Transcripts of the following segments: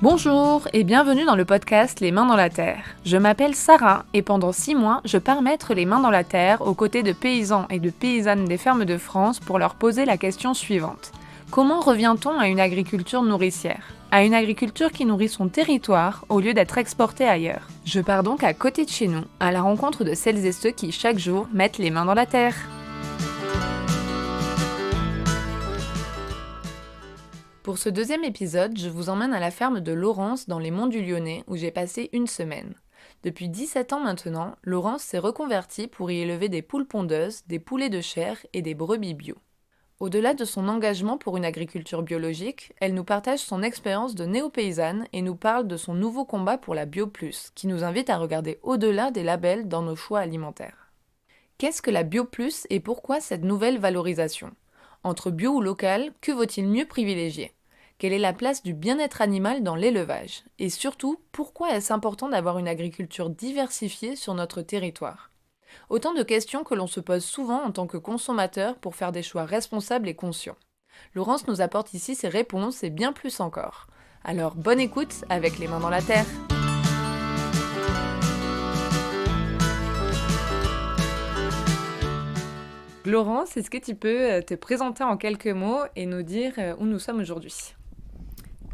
Bonjour et bienvenue dans le podcast Les Mains dans la Terre. Je m'appelle Sarah et pendant 6 mois, je pars mettre les mains dans la terre aux côtés de paysans et de paysannes des fermes de France pour leur poser la question suivante. Comment revient-on à une agriculture nourricière ? À une agriculture qui nourrit son territoire au lieu d'être exportée ailleurs. Je pars donc à côté de chez nous, à la rencontre de celles et ceux qui chaque jour mettent les mains dans la terre. Pour ce deuxième épisode, je vous emmène à la ferme de Laurence dans les Monts du Lyonnais où j'ai passé une semaine. Depuis 17 ans maintenant, Laurence s'est reconvertie pour y élever des poules pondeuses, des poulets de chair et des brebis bio. Au-delà de son engagement pour une agriculture biologique, elle nous partage son expérience de néo-paysanne et nous parle de son nouveau combat pour la Bio Plus, qui nous invite à regarder au-delà des labels dans nos choix alimentaires. Qu'est-ce que la Bio Plus et pourquoi cette nouvelle valorisation ? Entre bio ou local, que vaut-il mieux privilégier ? Quelle est la place du bien-être animal dans l'élevage ? Et surtout, pourquoi est-ce important d'avoir une agriculture diversifiée sur notre territoire ? Autant de questions que l'on se pose souvent en tant que consommateur pour faire des choix responsables et conscients. Laurence nous apporte ici ses réponses et bien plus encore. Alors bonne écoute avec les mains dans la terre. Laurence, est-ce que tu peux te présenter en quelques mots et nous dire où nous sommes aujourd'hui ?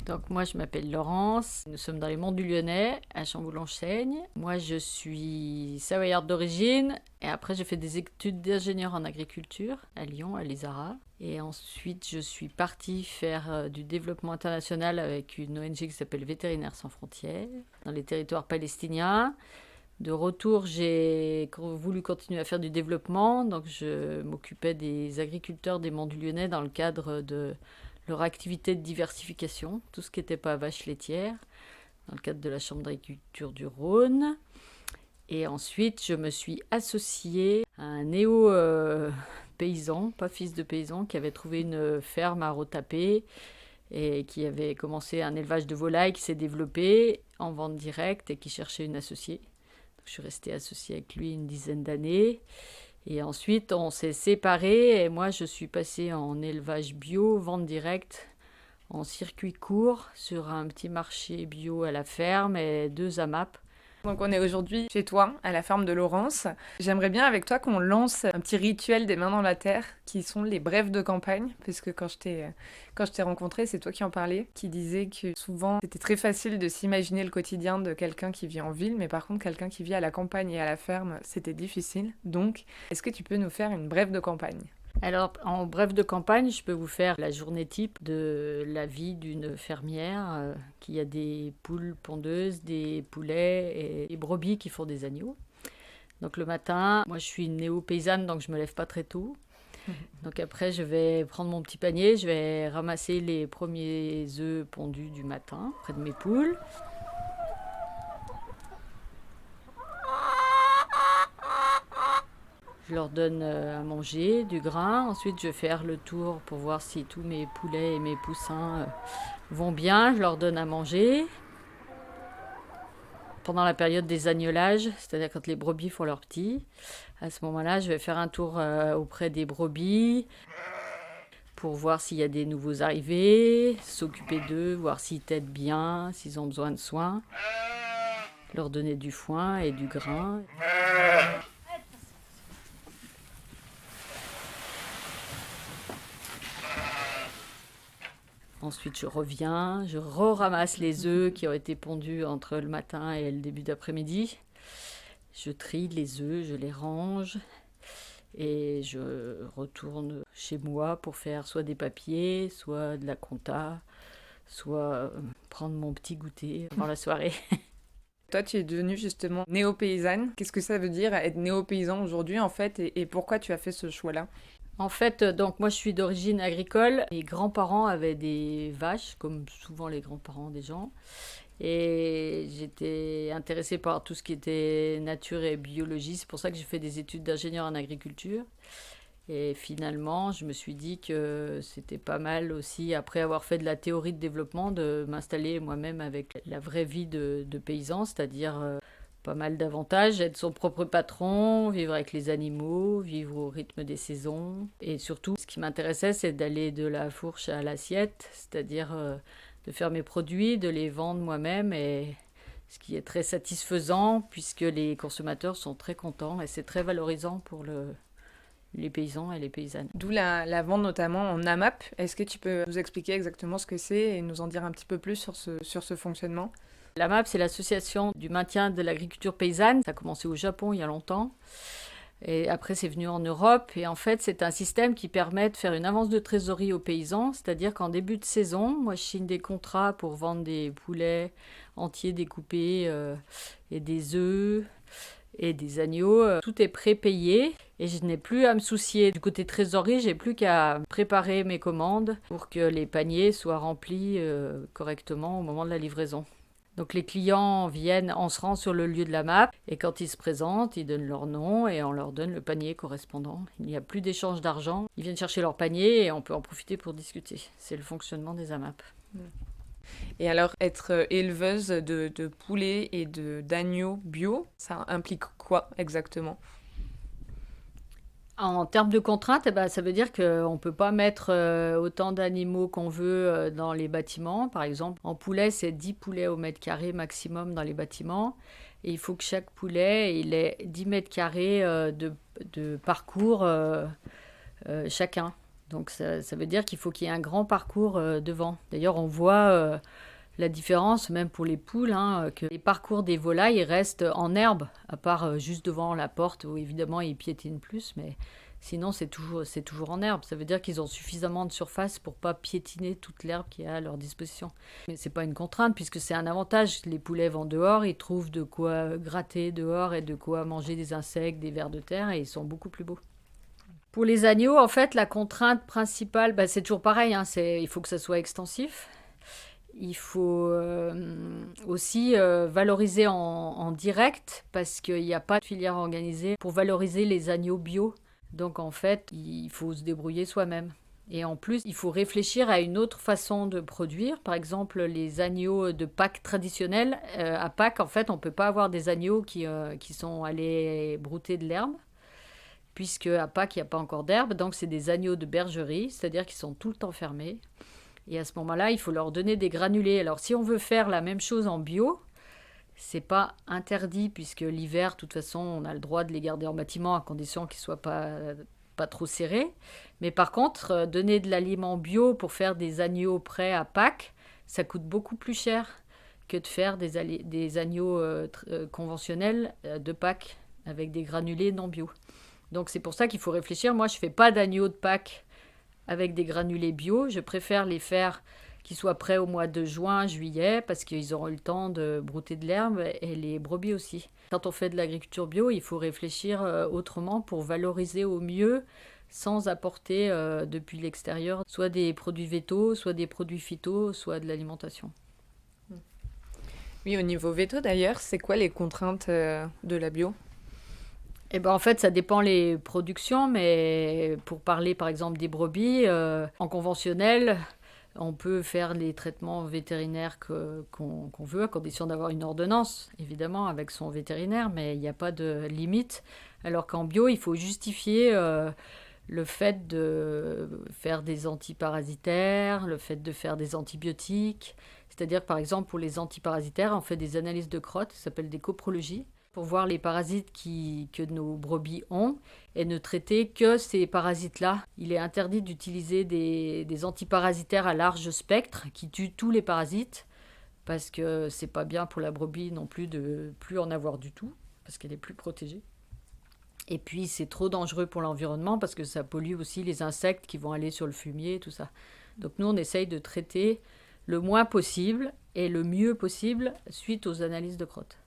Donc moi je m'appelle Laurence, nous sommes dans les Monts du Lyonnais, à Chamboulon-Chaigne. Moi je suis savoyarde d'origine et après j'ai fait des études d'ingénieur en agriculture à Lyon, à l'ESARA. Et ensuite je suis partie faire du développement international avec une ONG qui s'appelle Vétérinaires sans frontières dans les territoires palestiniens. De retour, j'ai voulu continuer à faire du développement, donc je m'occupais des agriculteurs des Monts du Lyonnais dans le cadre de leur activité de diversification, tout ce qui n'était pas vache laitière, dans le cadre de la Chambre d'agriculture du Rhône. Et ensuite, je me suis associée à un néo-paysan, pas fils de paysan, qui avait trouvé une ferme à Rotapé et qui avait commencé un élevage de volailles qui s'est développé en vente directe et qui cherchait une associée. Donc, je suis restée associée avec lui une dizaine d'années. Et ensuite, on s'est séparés et moi, je suis passée en élevage bio, vente directe, en circuit court, sur un petit marché bio à la ferme et 2 AMAP. Donc on est aujourd'hui chez toi, à la ferme de Laurence. J'aimerais bien avec toi qu'on lance un petit rituel des mains dans la terre, qui sont les brèves de campagne, puisque quand je t'ai rencontré, c'est toi qui en parlais, qui disais que souvent c'était très facile de s'imaginer le quotidien de quelqu'un qui vit en ville, mais par contre quelqu'un qui vit à la campagne et à la ferme, c'était difficile. Donc, est-ce que tu peux nous faire une brève de campagne ? Alors, en bref de campagne, je peux vous faire la journée type de la vie d'une fermière qui a des poules pondeuses, des poulets et des brebis qui font des agneaux. Donc le matin, moi je suis une néo-paysanne, donc je me lève pas très tôt. Donc après, je vais prendre mon petit panier, je vais ramasser les premiers œufs pondus du matin près de mes poules. Je leur donne à manger, du grain. Ensuite, je vais faire le tour pour voir si tous mes poulets et mes poussins vont bien. Je leur donne à manger. Pendant la période des agnelages, c'est-à-dire quand les brebis font leurs petits, à ce moment-là, je vais faire un tour auprès des brebis pour voir s'il y a des nouveaux arrivés, s'occuper d'eux, voir s'ils têtent bien, s'ils ont besoin de soins. Leur donner du foin et du grain. Ensuite, je reviens, je ramasse les œufs qui ont été pondus entre le matin et le début d'après-midi. Je trie les œufs, je les range et je retourne chez moi pour faire soit des papiers, soit de la compta, soit prendre mon petit goûter avant la soirée. Toi, tu es devenue justement néo-paysanne. Qu'est-ce que ça veut dire être néo-paysan aujourd'hui en fait et pourquoi tu as fait ce choix-là ? En fait, donc moi je suis d'origine agricole. Mes grands-parents avaient des vaches, comme souvent les grands-parents des gens. Et j'étais intéressée par tout ce qui était nature et biologie. C'est pour ça que j'ai fait des études d'ingénieur en agriculture. Et finalement, je me suis dit que c'était pas mal aussi, après avoir fait de la théorie de développement, de m'installer moi-même avec la vraie vie de paysan, c'est-à-dire pas mal d'avantages, être son propre patron, vivre avec les animaux, vivre au rythme des saisons. Et surtout, ce qui m'intéressait, c'est d'aller de la fourche à l'assiette, c'est-à-dire de faire mes produits, de les vendre moi-même, et ce qui est très satisfaisant puisque les consommateurs sont très contents et c'est très valorisant pour les paysans et les paysannes. D'où la vente notamment en AMAP. Est-ce que tu peux nous expliquer exactement ce que c'est et nous en dire un petit peu plus sur ce fonctionnement? L'AMAP, c'est l'association du maintien de l'agriculture paysanne. Ça a commencé au Japon il y a longtemps. Et après, c'est venu en Europe. Et en fait, c'est un système qui permet de faire une avance de trésorerie aux paysans. C'est-à-dire qu'en début de saison, moi, je signe des contrats pour vendre des poulets entiers découpés et des œufs et des agneaux. Tout est prépayé et je n'ai plus à me soucier du côté trésorerie. J'ai plus qu'à préparer mes commandes pour que les paniers soient remplis correctement au moment de la livraison. Donc les clients viennent, on se rend sur le lieu de la map et quand ils se présentent, ils donnent leur nom et on leur donne le panier correspondant. Il n'y a plus d'échange d'argent. Ils viennent chercher leur panier et on peut en profiter pour discuter. C'est le fonctionnement des AMAP. Et alors, être éleveuse de poulets et d'agneaux bio, ça implique quoi exactement? En termes de contraintes, ça veut dire qu'on ne peut pas mettre autant d'animaux qu'on veut dans les bâtiments. Par exemple, en poulet, c'est 10 poulets au mètre carré maximum dans les bâtiments. Et il faut que chaque poulet il ait 10 mètres carrés de parcours chacun. Donc ça veut dire qu'il faut qu'il y ait un grand parcours devant. D'ailleurs, on voit la différence, même pour les poules, que les parcours des volailles restent en herbe, à part juste devant la porte où évidemment ils piétinent plus, mais sinon c'est toujours en herbe. Ça veut dire qu'ils ont suffisamment de surface pour pas piétiner toute l'herbe qui est à leur disposition. Mais c'est pas une contrainte puisque c'est un avantage. Les poulets vont dehors, ils trouvent de quoi gratter dehors et de quoi manger des insectes, des vers de terre et ils sont beaucoup plus beaux. Pour les agneaux, en fait, la contrainte principale, c'est toujours pareil, il faut que ça soit extensif. Il faut aussi valoriser en direct parce qu'il n'y a pas de filière organisée pour valoriser les agneaux bio. Donc en fait, il faut se débrouiller soi-même. Et en plus, il faut réfléchir à une autre façon de produire. Par exemple, les agneaux de Pâques traditionnels. À Pâques, en fait, on ne peut pas avoir des agneaux qui sont allés brouter de l'herbe puisque à Pâques, il n'y a pas encore d'herbe. Donc c'est des agneaux de bergerie, c'est-à-dire qu'ils sont tout le temps fermés. Et à ce moment-là, il faut leur donner des granulés. Alors, si on veut faire la même chose en bio, c'est pas interdit, puisque l'hiver, de toute façon, on a le droit de les garder en bâtiment à condition qu'ils soient pas trop serrés. Mais par contre, donner de l'aliment bio pour faire des agneaux prêts à Pâques, ça coûte beaucoup plus cher que de faire des agneaux conventionnels de Pâques avec des granulés non bio. Donc, c'est pour ça qu'il faut réfléchir. Moi, je fais pas d'agneaux de Pâques avec des granulés bio. Je préfère les faire qu'ils soient prêts au mois de juin, juillet, parce qu'ils auront eu le temps de brouter de l'herbe et les brebis aussi. Quand on fait de l'agriculture bio, il faut réfléchir autrement pour valoriser au mieux sans apporter depuis l'extérieur soit des produits végétaux, soit des produits phyto, soit de l'alimentation. Oui, au niveau veto d'ailleurs, c'est quoi les contraintes de la bio? En fait, ça dépend les productions, mais pour parler par exemple des brebis, en conventionnel, on peut faire les traitements vétérinaires qu'on veut, à condition d'avoir une ordonnance, évidemment, avec son vétérinaire, mais il n'y a pas de limite. Alors qu'en bio, il faut justifier le fait de faire des antiparasitaires, le fait de faire des antibiotiques. C'est-à-dire, par exemple, pour les antiparasitaires, on fait des analyses de crottes, ça s'appelle des coprologies, pour voir les parasites que nos brebis ont et ne traiter que ces parasites-là. Il est interdit d'utiliser des antiparasitaires à large spectre qui tuent tous les parasites parce que c'est pas bien pour la brebis non plus de plus en avoir du tout parce qu'elle est plus protégée. Et puis c'est trop dangereux pour l'environnement parce que ça pollue aussi les insectes qui vont aller sur le fumier, tout ça. Donc nous on essaye de traiter le moins possible et le mieux possible suite aux analyses de crottes.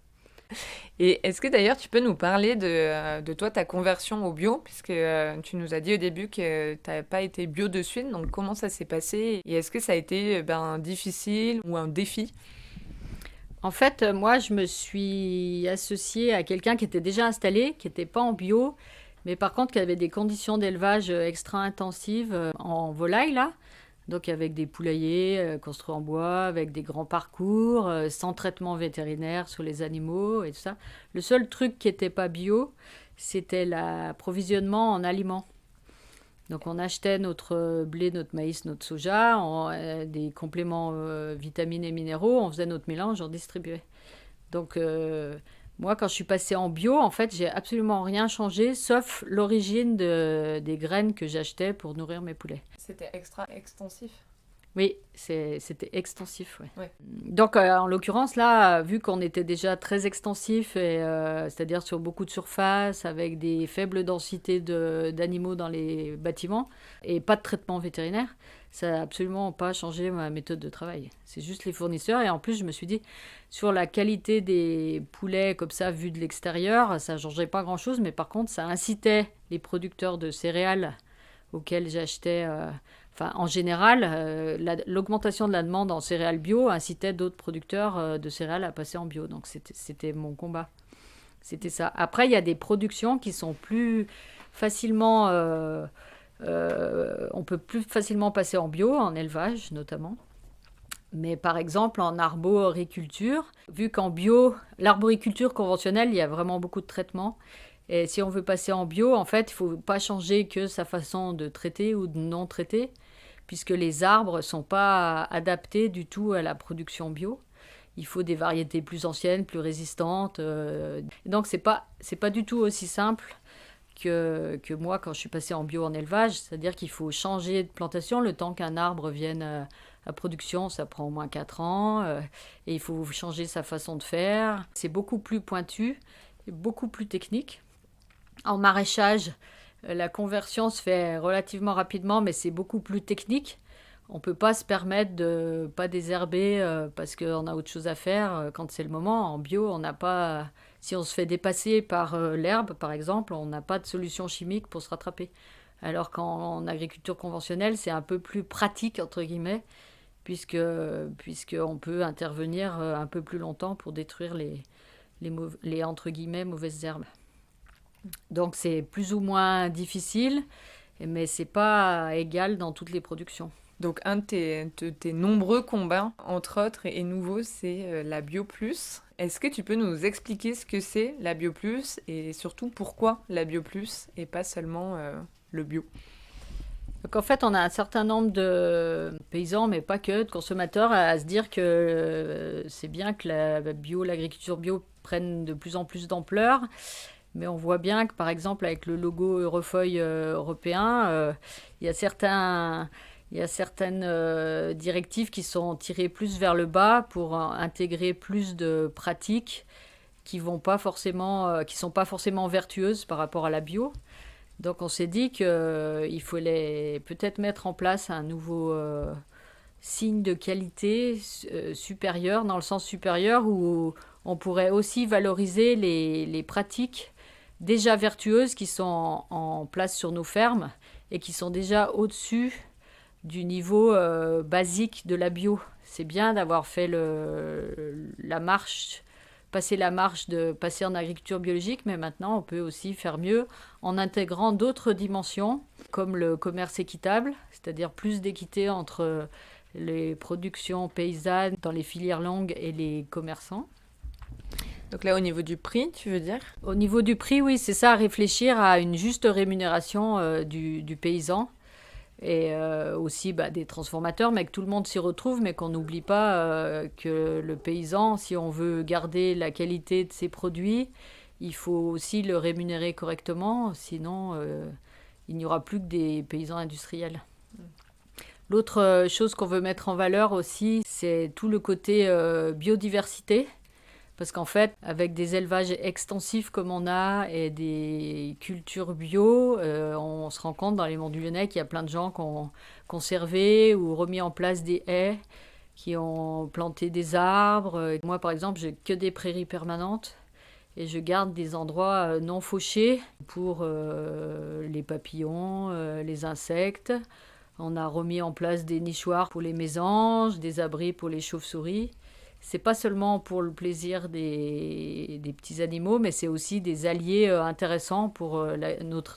Et est-ce que d'ailleurs tu peux nous parler de toi, ta conversion au bio, puisque tu nous as dit au début que tu n'avais pas été bio de suite, donc comment ça s'est passé et est-ce que ça a été difficile ou un défi? En fait, moi je me suis associée à quelqu'un qui était déjà installé, qui n'était pas en bio, mais par contre qui avait des conditions d'élevage extra intensives en volaille là. Donc avec des poulaillers construits en bois, avec des grands parcours, sans traitement vétérinaire sur les animaux et tout ça. Le seul truc qui n'était pas bio, c'était l'approvisionnement en aliments. Donc on achetait notre blé, notre maïs, notre soja, des compléments vitamines et minéraux, on faisait notre mélange, on distribuait. Donc moi, quand je suis passée en bio, en fait, j'ai absolument rien changé, sauf l'origine des graines que j'achetais pour nourrir mes poulets. C'était extra extensif. Oui, c'était extensif, ouais. Ouais. Donc, en l'occurrence, là, vu qu'on était déjà très extensif, c'est-à-dire sur beaucoup de surface, avec des faibles densités d'animaux dans les bâtiments, et pas de traitement vétérinaire, ça n'a absolument pas changé ma méthode de travail. C'est juste les fournisseurs, et en plus, je me suis dit, sur la qualité des poulets, comme ça, vu de l'extérieur, ça ne changeait pas grand-chose, mais par contre, ça incitait les producteurs de céréales auxquels j'achetais... en général, l'augmentation de la demande en céréales bio incitait d'autres producteurs de céréales à passer en bio. Donc, c'était mon combat. C'était ça. Après, il y a des productions qui sont plus facilement... on peut plus facilement passer en bio, en élevage notamment. Mais par exemple, en arboriculture, vu qu'en bio, l'arboriculture conventionnelle, il y a vraiment beaucoup de traitements. Et si on veut passer en bio, en fait, il ne faut pas changer que sa façon de traiter ou de non traiter, puisque les arbres ne sont pas adaptés du tout à la production bio. Il faut des variétés plus anciennes, plus résistantes. Donc, c'est pas du tout aussi simple que moi quand je suis passée en bio en élevage. C'est-à-dire qu'il faut changer de plantation. Le temps qu'un arbre vienne à production, ça prend au moins 4 ans. Et il faut changer sa façon de faire. C'est beaucoup plus pointu et beaucoup plus technique. En maraîchage, la conversion se fait relativement rapidement, mais c'est beaucoup plus technique. On ne peut pas se permettre de ne pas désherber parce qu'on a autre chose à faire quand c'est le moment. En bio, on n'a pas... Si on se fait dépasser par l'herbe, par exemple, on n'a pas de solution chimique pour se rattraper. Alors qu'en agriculture conventionnelle, c'est un peu plus pratique, entre guillemets, puisqu'on peut intervenir un peu plus longtemps pour détruire les entre guillemets, mauvaises herbes. Donc c'est plus ou moins difficile, mais c'est pas égal dans toutes les productions. Donc un de tes nombreux combats, entre autres et nouveaux, c'est la Bio Plus. Est-ce que tu peux nous expliquer ce que c'est la Bio Plus et surtout pourquoi la Bio Plus et pas seulement le bio? Donc en fait, on a un certain nombre de paysans, mais pas que, de consommateurs, à se dire que c'est bien que l'agriculture bio prenne de plus en plus d'ampleur. Mais on voit bien que, par exemple, avec le logo Eurofeuille européen, il y a certaines directives qui sont tirées plus vers le bas pour intégrer plus de pratiques qui sont pas forcément vertueuses par rapport à la bio. Donc on s'est dit qu'il fallait peut-être mettre en place un nouveau signe de qualité supérieur, dans le sens supérieur, où on pourrait aussi valoriser les pratiques déjà vertueuses qui sont en place sur nos fermes et qui sont déjà au-dessus du niveau basique de la bio. C'est bien d'avoir fait passer la marche de passer en agriculture biologique, mais maintenant on peut aussi faire mieux en intégrant d'autres dimensions, comme le commerce équitable, c'est-à-dire plus d'équité entre les productions paysannes dans les filières longues et les commerçants. Donc là, au niveau du prix, tu veux dire? Au niveau du prix, oui, c'est ça, réfléchir à une juste rémunération du paysan et aussi des transformateurs, mais que tout le monde s'y retrouve, mais qu'on n'oublie pas que le paysan, si on veut garder la qualité de ses produits, il faut aussi le rémunérer correctement, sinon il n'y aura plus que des paysans industriels. L'autre chose qu'on veut mettre en valeur aussi, c'est tout le côté biodiversité. Parce qu'en fait, avec des élevages extensifs comme on a et des cultures bio, on se rend compte dans les monts du Lyonnais qu'il y a plein de gens qui ont conservé ou remis en place des haies, qui ont planté des arbres. Moi, par exemple, j'ai que des prairies permanentes et je garde des endroits non fauchés pour les papillons, les insectes. On a remis en place des nichoirs pour les mésanges, des abris pour les chauves-souris. C'est pas seulement pour le plaisir des petits animaux, mais c'est aussi des alliés intéressants pour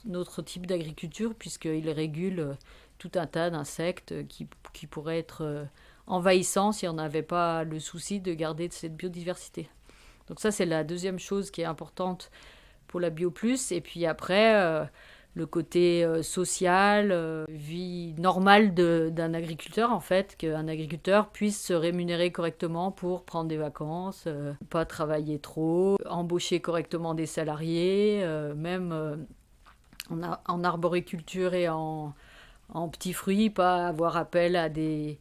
notre type d'agriculture, puisqu'ils régulent tout un tas d'insectes qui pourraient être envahissants si on n'avait pas le souci de garder cette biodiversité. Donc ça, c'est la deuxième chose qui est importante pour la Bio Plus. Et puis après, le côté social, vie normale d'un agriculteur en fait, qu'un agriculteur puisse se rémunérer correctement pour prendre des vacances, pas travailler trop, embaucher correctement des salariés, même en arboriculture et en petits fruits, pas avoir appel à des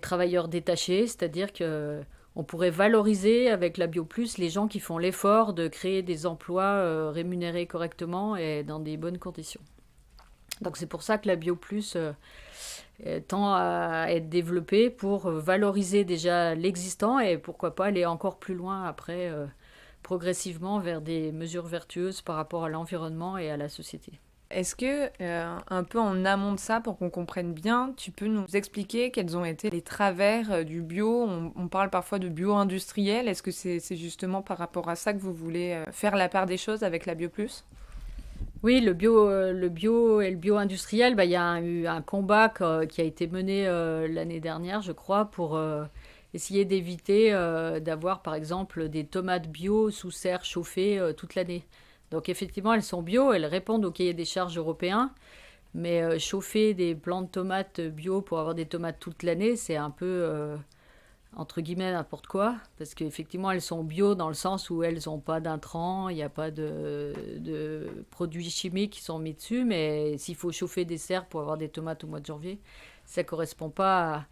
travailleurs détachés, c'est-à-dire que on pourrait valoriser avec la Bio Plus les gens qui font l'effort de créer des emplois rémunérés correctement et dans des bonnes conditions. Donc c'est pour ça que la Bio Plus tend à être développée pour valoriser déjà l'existant et pourquoi pas aller encore plus loin après, progressivement vers des mesures vertueuses par rapport à l'environnement et à la société. Est-ce que, un peu en amont de ça, pour qu'on comprenne bien, tu peux nous expliquer quels ont été les travers du bio? On parle parfois de bio industriel. Est-ce que c'est justement par rapport à ça que vous voulez faire la part des choses avec la Bio Plus? Oui, le bio et le bio industriel, il y a eu un combat qui a été mené l'année dernière, je crois, pour essayer d'éviter d'avoir, par exemple, des tomates bio sous serre chauffée toute l'année. Donc effectivement, elles sont bio, elles répondent au cahier des charges européen, mais chauffer des plants de tomates bio pour avoir des tomates toute l'année, c'est un peu, entre guillemets, n'importe quoi, parce qu'effectivement, elles sont bio dans le sens où elles n'ont pas d'intrants, il n'y a pas de produits chimiques qui sont mis dessus, mais s'il faut chauffer des serres pour avoir des tomates au mois de janvier, ça ne correspond pas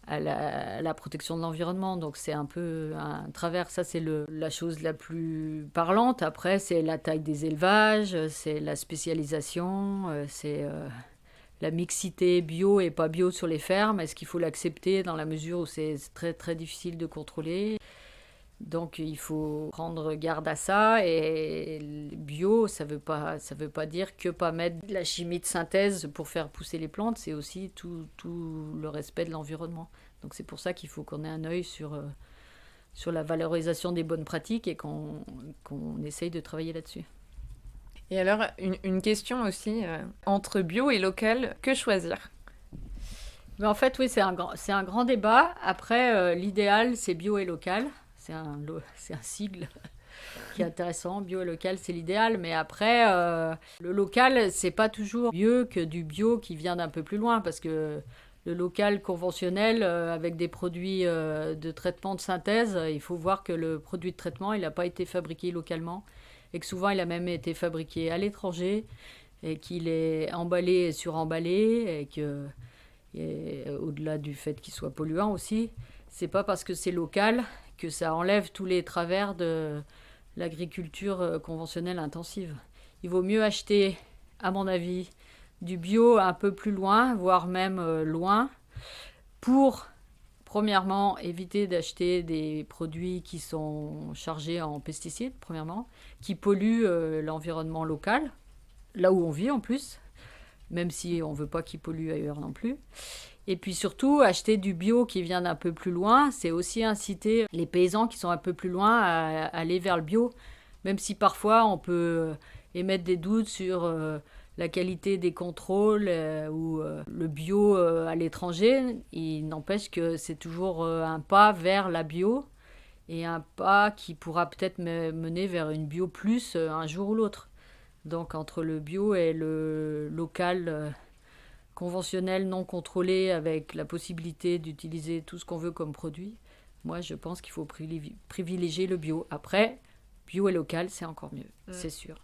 à la protection de l'environnement. Donc c'est un peu un travers. Ça, c'est la chose la plus parlante. Après, c'est la taille des élevages, c'est la spécialisation, c'est la mixité bio et pas bio sur les fermes. Est-ce qu'il faut l'accepter dans la mesure où c'est très, très difficile de contrôler? Donc il faut prendre garde à ça, et bio, ça veut pas dire que pas mettre de la chimie de synthèse pour faire pousser les plantes, c'est aussi tout le respect de l'environnement. Donc c'est pour ça qu'il faut qu'on ait un œil sur la valorisation des bonnes pratiques et qu'on essaye de travailler là-dessus. Et alors, une question aussi, entre bio et local, que choisir? Mais en fait, oui, c'est un grand débat. Après, l'idéal, c'est bio et local. C'est un sigle qui est intéressant. Bio et local, c'est l'idéal. Mais après, le local, c'est pas toujours mieux que du bio qui vient d'un peu plus loin. Parce que le local conventionnel, avec des produits de traitement de synthèse, il faut voir que le produit de traitement, il n'a pas été fabriqué localement. Et que souvent, il a même été fabriqué à l'étranger. Et qu'il est emballé et suremballé. Et au-delà du fait qu'il soit polluant aussi, c'est pas parce que c'est local que ça enlève tous les travers de l'agriculture conventionnelle intensive. Il vaut mieux acheter, à mon avis, du bio un peu plus loin, voire même loin, pour, premièrement, éviter d'acheter des produits qui sont chargés en pesticides, premièrement, qui polluent l'environnement local, là où on vit en plus, même si on ne veut pas qu'il pollue ailleurs non plus. Et puis surtout, acheter du bio qui vient d'un peu plus loin, c'est aussi inciter les paysans qui sont un peu plus loin à aller vers le bio, même si parfois on peut émettre des doutes sur la qualité des contrôles ou le bio à l'étranger. Il n'empêche que c'est toujours un pas vers la bio et un pas qui pourra peut-être mener vers une bio plus un jour ou l'autre. Donc entre le bio et le local conventionnel non contrôlé avec la possibilité d'utiliser tout ce qu'on veut comme produit, moi je pense qu'il faut privilégier le bio. Après, bio et local, c'est encore mieux, c'est sûr.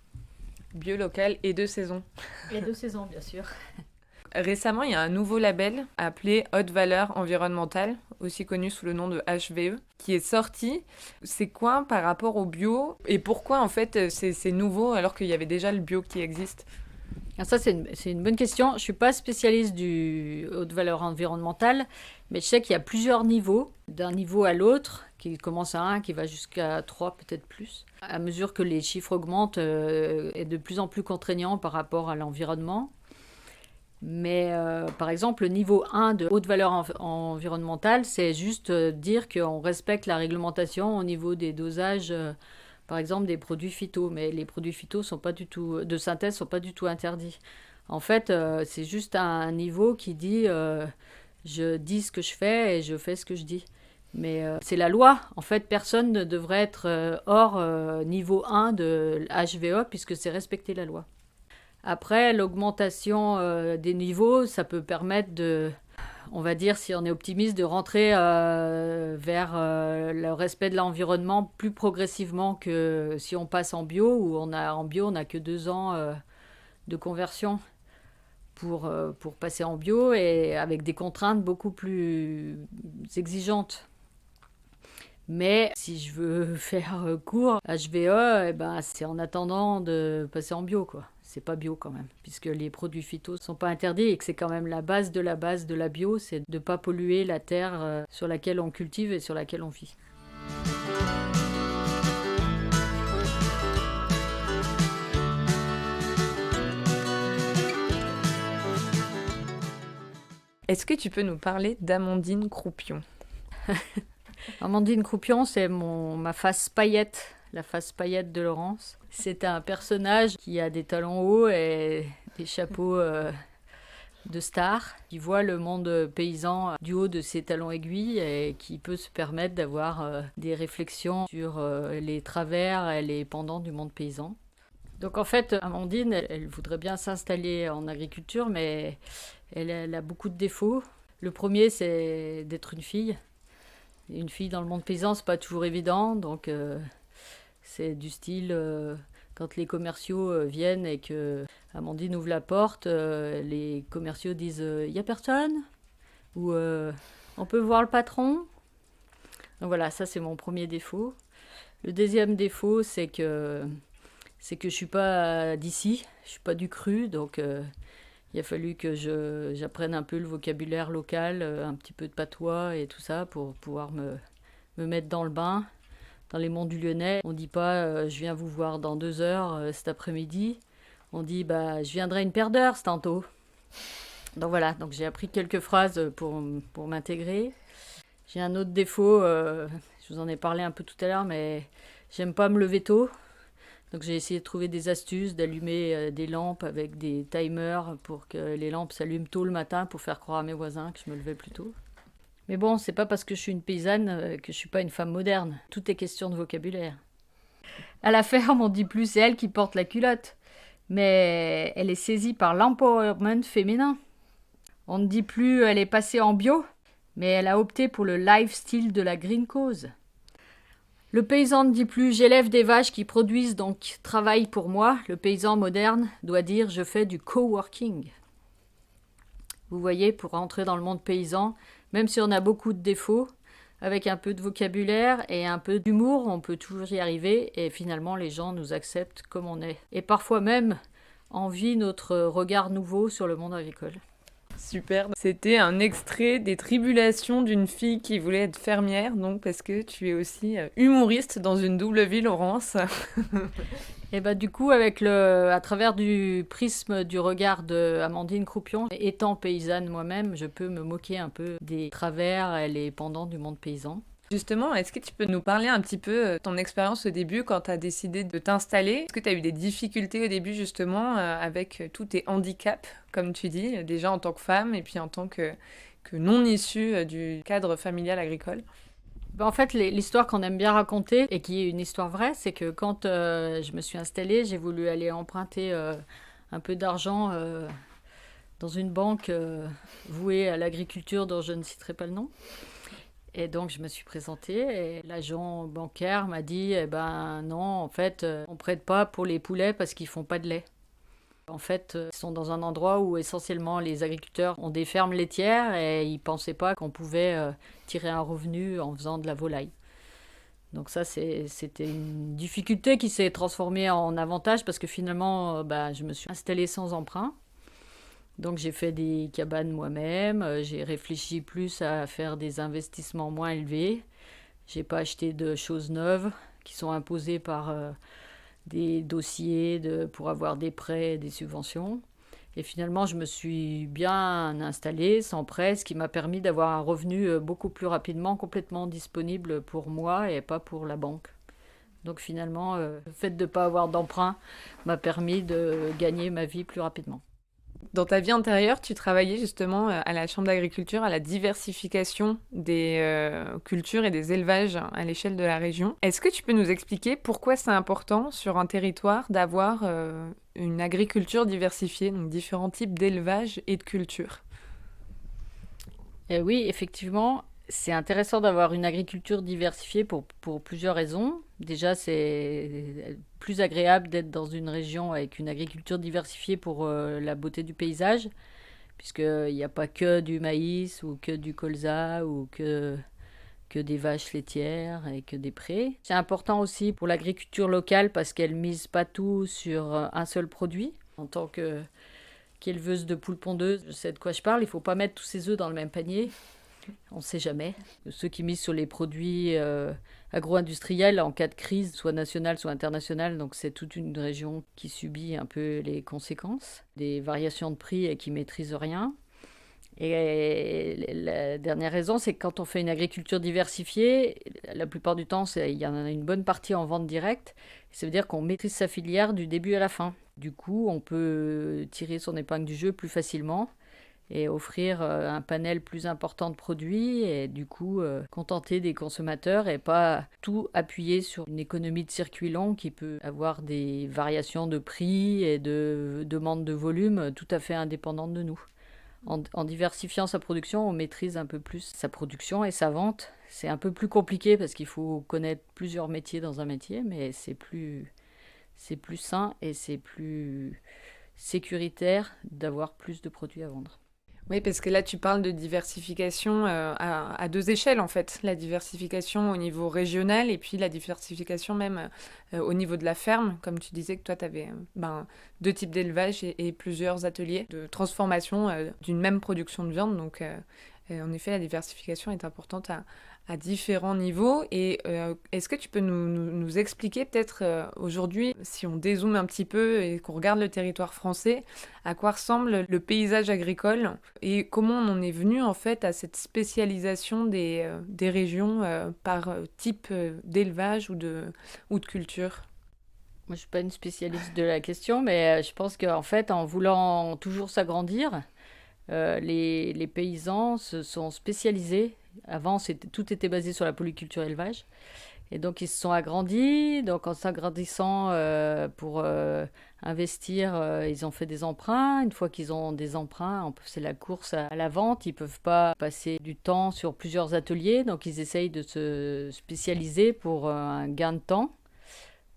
Bio, local et de saison. Et de saison, bien sûr. Récemment, il y a un nouveau label appelé Haute Valeur Environnementale, aussi connu sous le nom de HVE, qui est sorti. C'est quoi par rapport au bio? Et pourquoi, en fait, c'est nouveau alors qu'il y avait déjà le bio qui existe? Alors ça, c'est une bonne question. Je ne suis pas spécialiste du haute valeur environnementale, mais je sais qu'il y a plusieurs niveaux, d'un niveau à l'autre, qui commence à 1, qui va jusqu'à 3, peut-être plus. À mesure que les chiffres augmentent, est de plus en plus contraignant par rapport à l'environnement. Mais par exemple, le niveau 1 de haute valeur environnementale, c'est juste dire qu'on respecte la réglementation au niveau des dosages, par exemple des produits phyto. Mais les produits phyto de synthèse ne sont pas du tout interdits. En fait, c'est juste un niveau qui dit je dis ce que je fais et je fais ce que je dis. Mais c'est la loi. En fait, personne ne devrait être hors niveau 1 de HVE puisque c'est respecter la loi. Après, l'augmentation des niveaux, ça peut permettre de, on va dire, si on est optimiste, de rentrer vers le respect de l'environnement plus progressivement que si on passe en bio, où en bio, on n'a que 2 ans de conversion pour passer en bio et avec des contraintes beaucoup plus exigeantes. Mais si je veux faire court, HVE, eh ben, c'est en attendant de passer en bio, quoi. C'est pas bio quand même, puisque les produits phytos sont pas interdits et que c'est quand même la base de la bio, c'est de ne pas polluer la terre sur laquelle on cultive et sur laquelle on vit. Est-ce que tu peux nous parler d'Amandine Croupion? Amandine Croupion, c'est ma face paillette, la face paillette de Laurence. C'est un personnage qui a des talons hauts et des chapeaux de star, qui voit le monde paysan du haut de ses talons aiguilles et qui peut se permettre d'avoir des réflexions sur les travers et les pendants du monde paysan. Donc en fait, Amandine, elle voudrait bien s'installer en agriculture, mais elle a beaucoup de défauts. Le premier, c'est d'être une fille. Une fille dans le monde paysan, c'est pas toujours évident, donc c'est du style quand les commerciaux viennent et que Amandine ouvre la porte, les commerciaux disent y a personne ou on peut voir le patron. Donc voilà, ça c'est mon premier défaut. Le deuxième défaut, c'est que je suis pas d'ici, je suis pas du cru, donc il a fallu que j'apprenne un peu le vocabulaire local, un petit peu de patois et tout ça pour pouvoir me mettre dans le bain. Dans les monts du Lyonnais, on dit pas je viens vous voir dans 2 heures cet après-midi. On dit je viendrai une paire d'heures tantôt. Donc voilà, donc j'ai appris quelques phrases pour m'intégrer. J'ai un autre défaut, je vous en ai parlé un peu tout à l'heure, mais j'aime pas me lever tôt. Donc j'ai essayé de trouver des astuces, d'allumer des lampes avec des timers pour que les lampes s'allument tôt le matin pour faire croire à mes voisins que je me levais plus tôt. Mais bon, c'est pas parce que je suis une paysanne que je suis pas une femme moderne. Tout est question de vocabulaire. À la ferme, on dit plus c'est elle qui porte la culotte. Mais elle est saisie par l'empowerment féminin. On ne dit plus elle est passée en bio, mais elle a opté pour le lifestyle de la green cause. Le paysan ne dit plus « j'élève des vaches qui produisent, donc travaillent pour moi ». Le paysan moderne doit dire « je fais du coworking ». Vous voyez, pour entrer dans le monde paysan, même si on a beaucoup de défauts, avec un peu de vocabulaire et un peu d'humour, on peut toujours y arriver et finalement les gens nous acceptent comme on est. Et parfois même envient notre regard nouveau sur le monde agricole. Super. C'était un extrait des tribulations d'une fille qui voulait être fermière, donc parce que tu es aussi humoriste dans une double vie, Laurence. Et du coup, à travers du prisme du regard de Amandine Croupion, étant paysanne moi-même, je peux me moquer un peu des travers et les pendants du monde paysan. Justement, est-ce que tu peux nous parler un petit peu de ton expérience au début quand tu as décidé de t'installer? Est-ce que tu as eu des difficultés au début justement avec tous tes handicaps, comme tu dis, déjà en tant que femme et puis en tant que non issue du cadre familial agricole? En fait, l'histoire qu'on aime bien raconter, et qui est une histoire vraie, c'est que quand je me suis installée, j'ai voulu aller emprunter un peu d'argent dans une banque vouée à l'agriculture dont je ne citerai pas le nom. Et donc, je me suis présentée et l'agent bancaire m'a dit non, en fait, on ne prête pas pour les poulets parce qu'ils ne font pas de lait. En fait, ils sont dans un endroit où essentiellement les agriculteurs ont des fermes laitières et ils ne pensaient pas qu'on pouvait tirer un revenu en faisant de la volaille. Donc ça, c'était une difficulté qui s'est transformée en avantage parce que finalement, je me suis installée sans emprunt. Donc j'ai fait des cabanes moi-même, j'ai réfléchi plus à faire des investissements moins élevés. J'ai pas acheté de choses neuves qui sont imposées par des dossiers pour avoir des prêts et des subventions. Et finalement, je me suis bien installée, sans prêt, ce qui m'a permis d'avoir un revenu beaucoup plus rapidement, complètement disponible pour moi et pas pour la banque. Donc finalement, le fait de ne pas avoir d'emprunt m'a permis de gagner ma vie plus rapidement. Dans ta vie antérieure, tu travaillais justement à la Chambre d'agriculture, à la diversification des cultures et des élevages à l'échelle de la région. Est-ce que tu peux nous expliquer pourquoi c'est important sur un territoire d'avoir une agriculture diversifiée, donc différents types d'élevages et de cultures? Oui, effectivement, c'est intéressant d'avoir une agriculture diversifiée pour plusieurs raisons. Déjà, c'est plus agréable d'être dans une région avec une agriculture diversifiée pour la beauté du paysage, puisqu'il n'y a pas que du maïs ou que du colza ou que des vaches laitières et que des prés. C'est important aussi pour l'agriculture locale parce qu'elle mise pas tout sur un seul produit. En tant qu'éleveuse de poules pondeuses, je sais de quoi je parle. Il ne faut pas mettre tous ses œufs dans le même panier. On ne sait jamais. Ceux qui misent sur les produits agro-industriels en cas de crise, soit nationale, soit internationale, donc c'est toute une région qui subit un peu les conséquences. Des variations de prix et qui ne maîtrisent rien. Et la dernière raison, c'est que quand on fait une agriculture diversifiée, la plupart du temps, il y en a une bonne partie en vente directe. Ça veut dire qu'on maîtrise sa filière du début à la fin. Du coup, on peut tirer son épingle du jeu plus facilement et offrir un panel plus important de produits et du coup contenter des consommateurs et pas tout appuyer sur une économie de circuit long qui peut avoir des variations de prix et de demande de volume tout à fait indépendantes de nous. En diversifiant sa production, on maîtrise un peu plus sa production et sa vente. C'est un peu plus compliqué parce qu'il faut connaître plusieurs métiers dans un métier, mais c'est plus sain et c'est plus sécuritaire d'avoir plus de produits à vendre. Oui, parce que là, tu parles de diversification à deux échelles, en fait. La diversification au niveau régional et puis la diversification même au niveau de la ferme. Comme tu disais que toi, tu avais deux types d'élevage et plusieurs ateliers de transformation d'une même production de viande. Donc, en effet, la diversification est importante à différents niveaux. Et est-ce que tu peux nous expliquer peut-être aujourd'hui, si on dézoome un petit peu et qu'on regarde le territoire français, à quoi ressemble le paysage agricole et comment on en est venu en fait à cette spécialisation des régions par type d'élevage ou de culture? Moi, je ne suis pas une spécialiste de la question, mais je pense qu'en fait, en voulant toujours s'agrandir, les paysans se sont spécialisés. Avant, tout était basé sur la polyculture élevage. Et donc, ils se sont agrandis. Donc, en s'agrandissant pour investir, ils ont fait des emprunts. Une fois qu'ils ont des emprunts, c'est la course à la vente. Ils ne peuvent pas passer du temps sur plusieurs ateliers. Donc, ils essayent de se spécialiser pour un gain de temps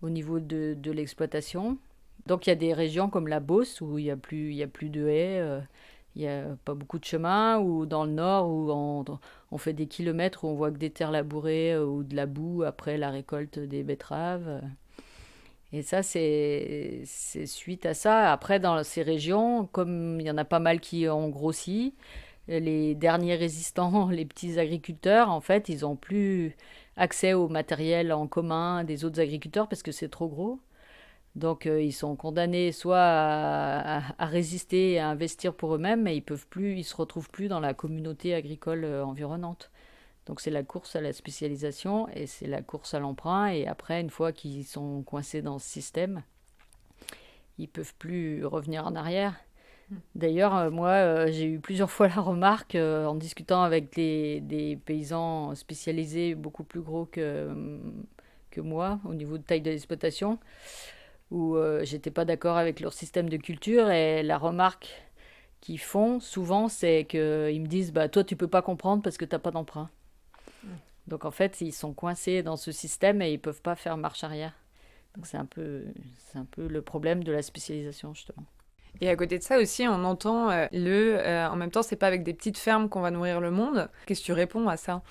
au niveau de l'exploitation. Donc, il y a des régions comme la Beauce où il y a plus de haies. Il n'y a pas beaucoup de chemin, ou dans le nord où on fait des kilomètres où on voit que des terres labourées ou de la boue après la récolte des betteraves. Et ça, c'est suite à ça. Après, dans ces régions, comme il y en a pas mal qui ont grossi, les derniers résistants, les petits agriculteurs, en fait, ils n'ont plus accès au matériel en commun des autres agriculteurs parce que c'est trop gros. Donc ils sont condamnés soit à résister et à investir pour eux-mêmes, mais ils se retrouvent plus dans la communauté agricole environnante. Donc c'est la course à la spécialisation et c'est la course à l'emprunt. Et après, une fois qu'ils sont coincés dans ce système, ils peuvent plus revenir en arrière. D'ailleurs, moi, j'ai eu plusieurs fois la remarque en discutant avec des paysans spécialisés beaucoup plus gros que moi au niveau de taille de l'exploitation, où j'étais pas d'accord avec leur système de culture. Et la remarque qu'ils font souvent, c'est qu'ils me disent bah, toi, tu peux pas comprendre parce que t'as pas d'emprunt. Donc en fait, ils sont coincés dans ce système et ils peuvent pas faire marche arrière. Donc c'est un peu le problème de la spécialisation, justement. Et à côté de ça aussi, on entend en même temps, c'est pas avec des petites fermes qu'on va nourrir le monde. Qu'est-ce que tu réponds à ça?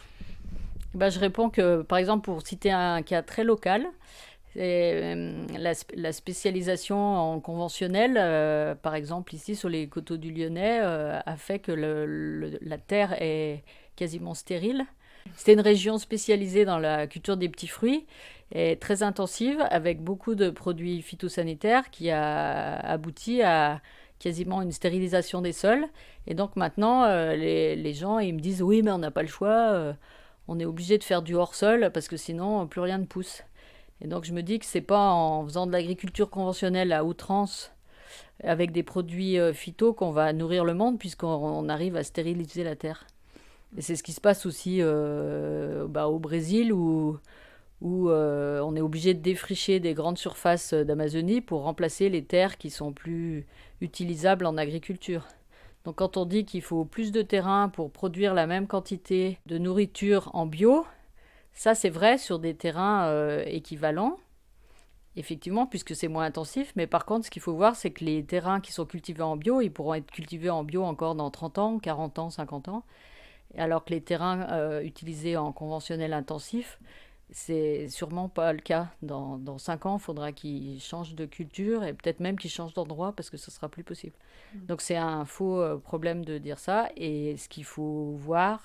Bah, je réponds que, par exemple, pour citer un cas très local, la spécialisation en conventionnel, par exemple ici sur les coteaux du Lyonnais, a fait que la terre est quasiment stérile. C'était une région spécialisée dans la culture des petits fruits et très intensive avec beaucoup de produits phytosanitaires qui a abouti à quasiment une stérilisation des sols. Et donc maintenant, les gens ils me disent oui, mais on n'a pas le choix, on est obligé de faire du hors-sol parce que sinon plus rien ne pousse. Et donc je me dis que c'est pas en faisant de l'agriculture conventionnelle à outrance avec des produits phyto qu'on va nourrir le monde puisqu'on arrive à stériliser la terre. Et c'est ce qui se passe aussi au Brésil où on est obligé de défricher des grandes surfaces d'Amazonie pour remplacer les terres qui sont plus utilisables en agriculture. Donc quand on dit qu'il faut plus de terrain pour produire la même quantité de nourriture en bio, ça c'est vrai sur des terrains équivalents, effectivement, puisque c'est moins intensif. Mais par contre, ce qu'il faut voir, c'est que les terrains qui sont cultivés en bio, ils pourront être cultivés en bio encore dans 30 ans, 40 ans, 50 ans. Alors que les terrains utilisés en conventionnel intensif, c'est sûrement pas le cas. Dans 5 ans, il faudra qu'ils changent de culture et peut-être même qu'ils changent d'endroit parce que ce sera plus possible. Donc c'est un faux problème de dire ça. Et ce qu'il faut voir,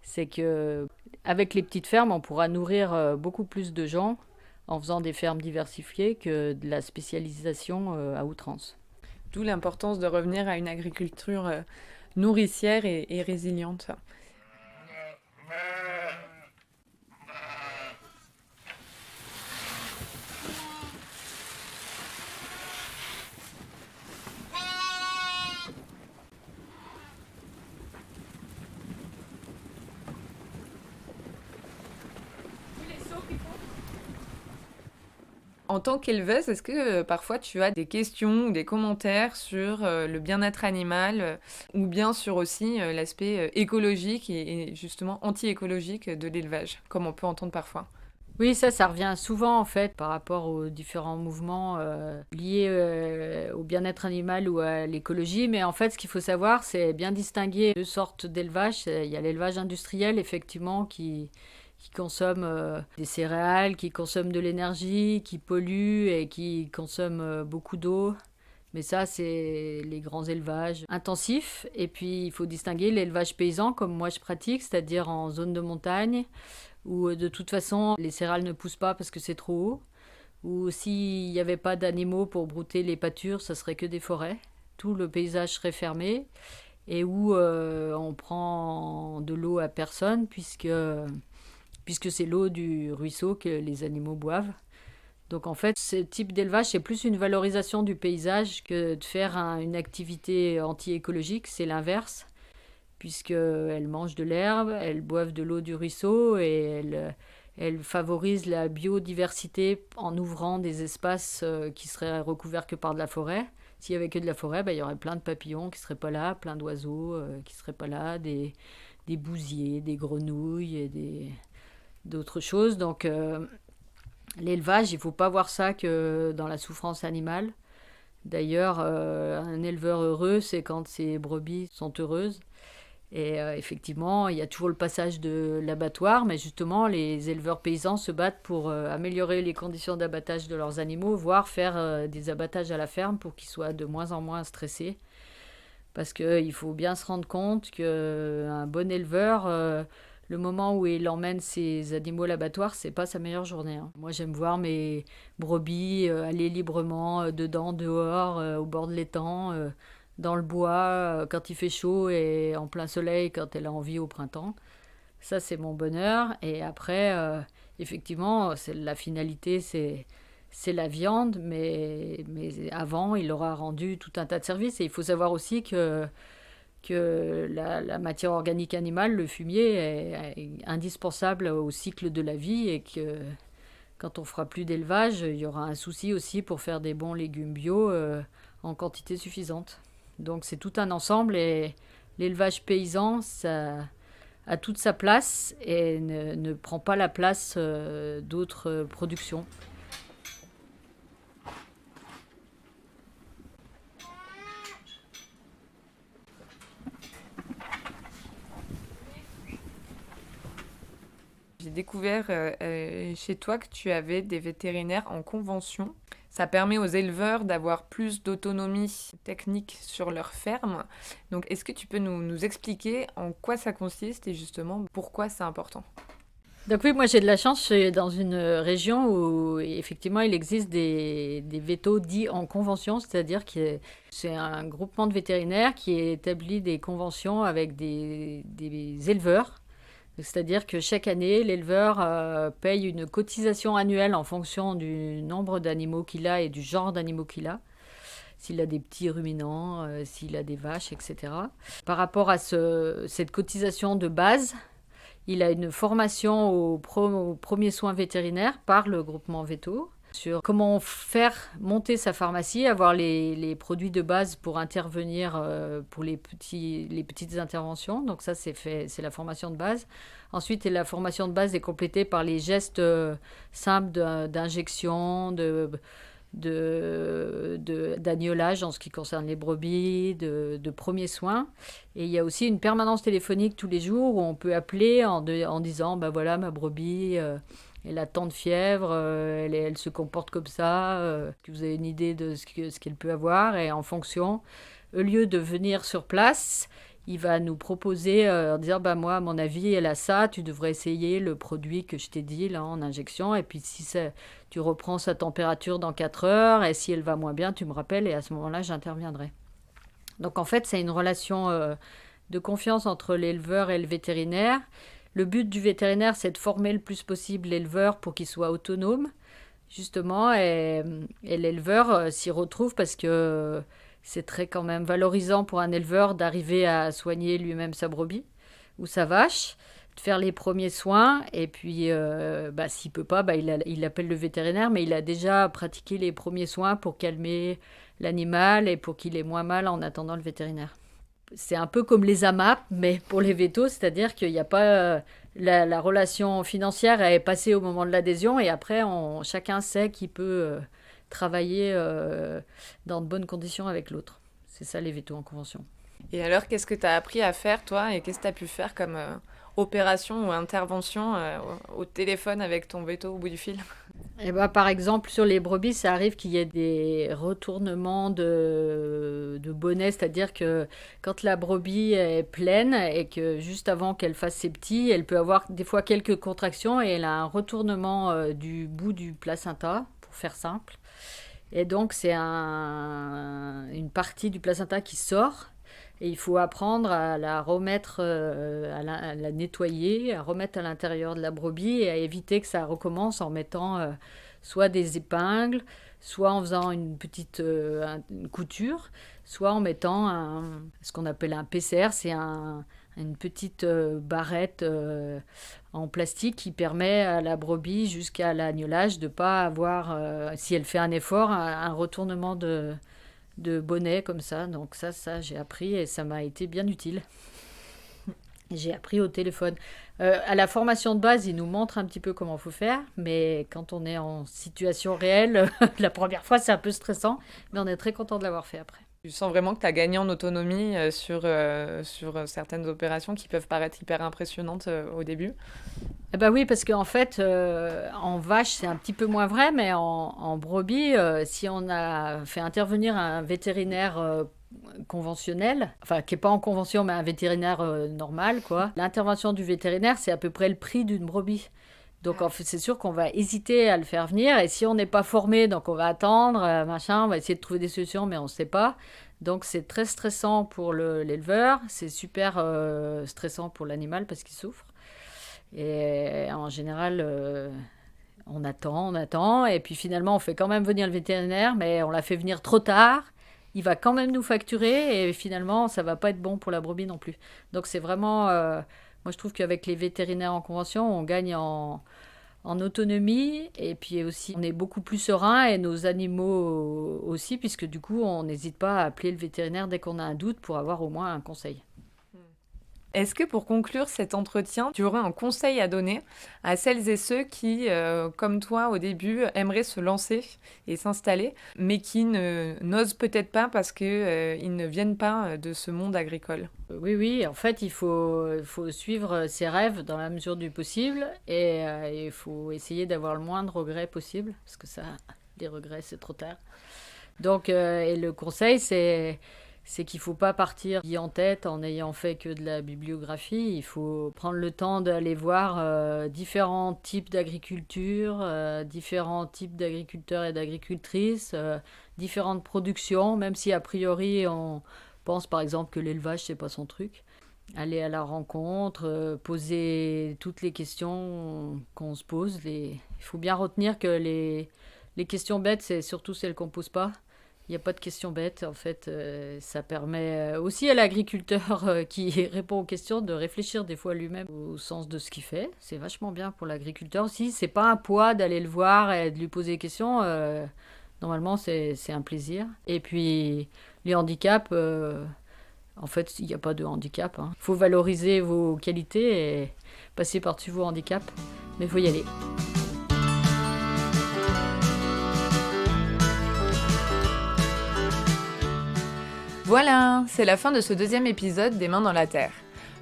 c'est que avec les petites fermes, on pourra nourrir beaucoup plus de gens en faisant des fermes diversifiées que de la spécialisation à outrance. D'où l'importance de revenir à une agriculture nourricière et résiliente. En tant qu'éleveuse, est-ce que parfois tu as des questions ou des commentaires sur le bien-être animal ou bien sur aussi l'aspect écologique et justement anti-écologique de l'élevage, comme on peut entendre parfois? Oui, ça revient souvent en fait par rapport aux différents mouvements liés au bien-être animal ou à l'écologie. Mais en fait, ce qu'il faut savoir, c'est bien distinguer deux sortes d'élevage. Il y a l'élevage industriel, effectivement, qui consomme des céréales, qui consomme de l'énergie, qui pollue et qui consomme beaucoup d'eau. Mais ça, c'est les grands élevages intensifs. Et puis, il faut distinguer l'élevage paysan, comme moi je pratique, c'est-à-dire en zone de montagne, où de toute façon, les céréales ne poussent pas parce que c'est trop haut, ou s'il n'y avait pas d'animaux pour brouter les pâtures, ça serait que des forêts. Tout le paysage serait fermé, et où on prend de l'eau à personne, puisque c'est l'eau du ruisseau que les animaux boivent. Donc en fait, ce type d'élevage, c'est plus une valorisation du paysage que de faire une activité anti-écologique, c'est l'inverse, puisqu'elles mangent de l'herbe, elles boivent de l'eau du ruisseau et elles favorisent la biodiversité en ouvrant des espaces qui seraient recouverts que par de la forêt. S'il n'y avait que de la forêt, il y aurait plein de papillons qui ne seraient pas là, plein d'oiseaux qui ne seraient pas là, des bousiers, des grenouilles et d'autres choses. Donc l'élevage, il ne faut pas voir ça que dans la souffrance animale. D'ailleurs, un éleveur heureux, c'est quand ses brebis sont heureuses. Et effectivement, il y a toujours le passage de l'abattoir, mais justement, les éleveurs paysans se battent pour améliorer les conditions d'abattage de leurs animaux, voire faire des abattages à la ferme pour qu'ils soient de moins en moins stressés. Parce qu'il faut bien se rendre compte qu'un bon éleveur, le moment où il emmène ses animaux à l'abattoir, c'est pas sa meilleure journée. Moi, j'aime voir mes brebis aller librement dedans, dehors, au bord de l'étang, dans le bois, quand il fait chaud et en plein soleil, quand elle a envie au printemps. Ça, c'est mon bonheur. Et après, effectivement, la finalité, c'est la viande, mais avant, il aura rendu tout un tas de services. Et il faut savoir aussi que la matière organique animale, le fumier, est indispensable au cycle de la vie et que quand on fera plus d'élevage, il y aura un souci aussi pour faire des bons légumes bio en quantité suffisante. Donc c'est tout un ensemble et l'élevage paysan, ça a toute sa place et ne prend pas la place d'autres productions. J'ai découvert chez toi que tu avais des vétérinaires en convention. Ça permet aux éleveurs d'avoir plus d'autonomie technique sur leur ferme. Donc, est-ce que tu peux nous expliquer en quoi ça consiste et justement pourquoi c'est important? Donc oui, moi j'ai de la chance, je suis dans une région où effectivement il existe des vétos dits en convention, c'est-à-dire que c'est un groupement de vétérinaires qui établit des conventions avec des éleveurs. C'est-à-dire que chaque année, l'éleveur paye une cotisation annuelle en fonction du nombre d'animaux qu'il a et du genre d'animaux qu'il a. s'il a des petits ruminants, s'il a des vaches, etc. Par rapport à cette cotisation de base, il a une formation aux premiers soins vétérinaires par le groupement Veto sur comment faire monter sa pharmacie, avoir les produits de base pour intervenir pour les petites interventions. Donc ça, c'est la formation de base. Ensuite, la formation de base est complétée par les gestes simples d'injection, d'agnolage en ce qui concerne les brebis, de premiers soins. Et il y a aussi une permanence téléphonique tous les jours où on peut appeler en disant bah voilà, ma brebis elle a tant de fièvre, elle se comporte comme ça, que vous avez une idée de ce qu'elle peut avoir, et en fonction, au lieu de venir sur place, il va nous proposer en disant bah moi à mon avis elle a ça, tu devrais essayer le produit que je t'ai dit là en injection, et puis si tu reprends sa température dans 4 heures, et si elle va moins bien tu me rappelles, et à ce moment-là j'interviendrai. Donc en fait c'est une relation de confiance entre l'éleveur et le vétérinaire. Le but du vétérinaire, c'est de former le plus possible l'éleveur pour qu'il soit autonome, justement, et l'éleveur s'y retrouve parce que c'est très quand même valorisant pour un éleveur d'arriver à soigner lui-même sa brebis ou sa vache, de faire les premiers soins, et puis s'il peut pas, il appelle le vétérinaire, mais il a déjà pratiqué les premiers soins pour calmer l'animal et pour qu'il ait moins mal en attendant le vétérinaire. C'est un peu comme les AMAP, mais pour les vétos, c'est-à-dire qu'il n'y a pas la relation financière est passée au moment de l'adhésion, et après chacun sait qu'il peut travailler dans de bonnes conditions avec l'autre. C'est ça les vétos en convention. Et alors, qu'est-ce que tu as appris à faire, toi, et qu'est-ce que tu as pu faire comme opération ou intervention au téléphone avec ton veto au bout du fil? Et par exemple, sur les brebis, ça arrive qu'il y ait des retournements de bonnet, c'est-à-dire que quand la brebis est pleine et que juste avant qu'elle fasse ses petits, elle peut avoir des fois quelques contractions et elle a un retournement du bout du placenta, pour faire simple. Et donc, c'est une partie du placenta qui sort. Et il faut apprendre à la remettre, à la nettoyer, à remettre à l'intérieur de la brebis et à éviter que ça recommence en mettant soit des épingles, soit en faisant une petite une couture, soit en mettant ce qu'on appelle un PCR, c'est une petite barrette en plastique qui permet à la brebis jusqu'à l'agnolage de ne pas avoir, si elle fait un effort, un retournement de bonnet comme ça. Donc ça j'ai appris et ça m'a été bien utile. J'ai appris au téléphone. À la formation de base, ils nous montrent un petit peu comment il faut faire, mais quand on est en situation réelle, la première fois c'est un peu stressant, mais on est très content de l'avoir fait après. Tu sens vraiment que tu as gagné en autonomie sur certaines opérations qui peuvent paraître hyper impressionnantes au début? Eh ben oui, parce qu'en fait, en vache, c'est un petit peu moins vrai, mais en brebis, si on a fait intervenir un vétérinaire conventionnel, enfin qui n'est pas en convention, mais un vétérinaire normal, quoi, l'intervention du vétérinaire, c'est à peu près le prix d'une brebis. Donc en fait, c'est sûr qu'on va hésiter à le faire venir, et si on n'est pas formé, donc on va attendre, machin, on va essayer de trouver des solutions, mais on ne sait pas. Donc c'est très stressant pour l'éleveur, c'est super stressant pour l'animal parce qu'il souffre. Et en général, on attend, et puis finalement, on fait quand même venir le vétérinaire, mais on l'a fait venir trop tard. Il va quand même nous facturer, et finalement, ça va pas être bon pour la brebis non plus. Donc c'est vraiment, moi je trouve qu'avec les vétérinaires en convention, on gagne en autonomie, et puis aussi on est beaucoup plus serein, et nos animaux aussi, puisque du coup, on n'hésite pas à appeler le vétérinaire dès qu'on a un doute pour avoir au moins un conseil. Est-ce que pour conclure cet entretien, tu aurais un conseil à donner à celles et ceux qui, comme toi au début, aimeraient se lancer et s'installer, mais qui n'osent peut-être pas parce qu'ils ne viennent pas de ce monde agricole? Oui, en fait, il faut suivre ses rêves dans la mesure du possible, et il faut essayer d'avoir le moins de regrets possible, parce que ça, les regrets, c'est trop tard. Donc, et le conseil, c'est qu'il ne faut pas partir en tête en n'ayant fait que de la bibliographie. Il faut prendre le temps d'aller voir différents types d'agriculture, différents types d'agriculteurs et d'agricultrices, différentes productions, même si a priori on pense par exemple que l'élevage, c'est pas son truc. Aller à la rencontre, poser toutes les questions qu'on se pose. Il faut bien retenir que les questions bêtes, c'est surtout celles qu'on ne pose pas. Il n'y a pas de questions bêtes, en fait. Ça permet aussi à l'agriculteur qui répond aux questions de réfléchir des fois lui-même au sens de ce qu'il fait. C'est vachement bien pour l'agriculteur aussi. C'est pas un poids d'aller le voir et de lui poser des questions. Normalement, c'est un plaisir. Et puis, les handicaps, en fait, il n'y a pas de handicap. Il faut valoriser vos qualités et passer par-dessus vos handicaps. Mais il faut y aller. Voilà, c'est la fin de ce deuxième épisode des Mains dans la Terre.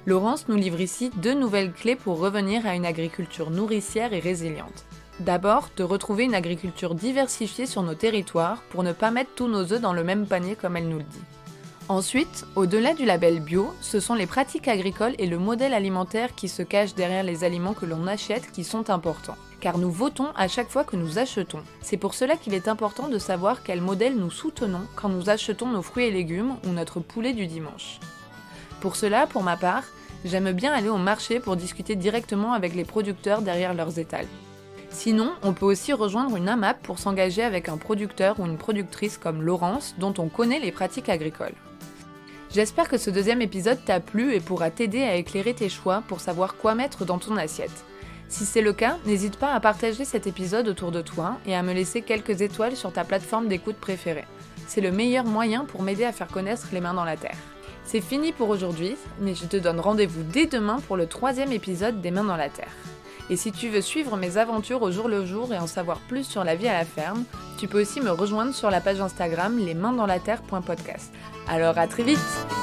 Laurence nous livre ici 2 nouvelles clés pour revenir à une agriculture nourricière et résiliente. D'abord, de retrouver une agriculture diversifiée sur nos territoires pour ne pas mettre tous nos œufs dans le même panier comme elle nous le dit. Ensuite, au-delà du label bio, ce sont les pratiques agricoles et le modèle alimentaire qui se cachent derrière les aliments que l'on achète qui sont importants. Car nous votons à chaque fois que nous achetons. C'est pour cela qu'il est important de savoir quel modèle nous soutenons quand nous achetons nos fruits et légumes ou notre poulet du dimanche. Pour cela, pour ma part, j'aime bien aller au marché pour discuter directement avec les producteurs derrière leurs étals. Sinon, on peut aussi rejoindre une AMAP pour s'engager avec un producteur ou une productrice comme Laurence, dont on connaît les pratiques agricoles. J'espère que ce deuxième épisode t'a plu et pourra t'aider à éclairer tes choix pour savoir quoi mettre dans ton assiette. Si c'est le cas, n'hésite pas à partager cet épisode autour de toi et à me laisser quelques étoiles sur ta plateforme d'écoute préférée. C'est le meilleur moyen pour m'aider à faire connaître les Mains dans la Terre. C'est fini pour aujourd'hui, mais je te donne rendez-vous dès demain pour le 3e épisode des Mains dans la Terre. Et si tu veux suivre mes aventures au jour le jour et en savoir plus sur la vie à la ferme, tu peux aussi me rejoindre sur la page Instagram lesmainsdanslaterre.podcast. Alors à très vite!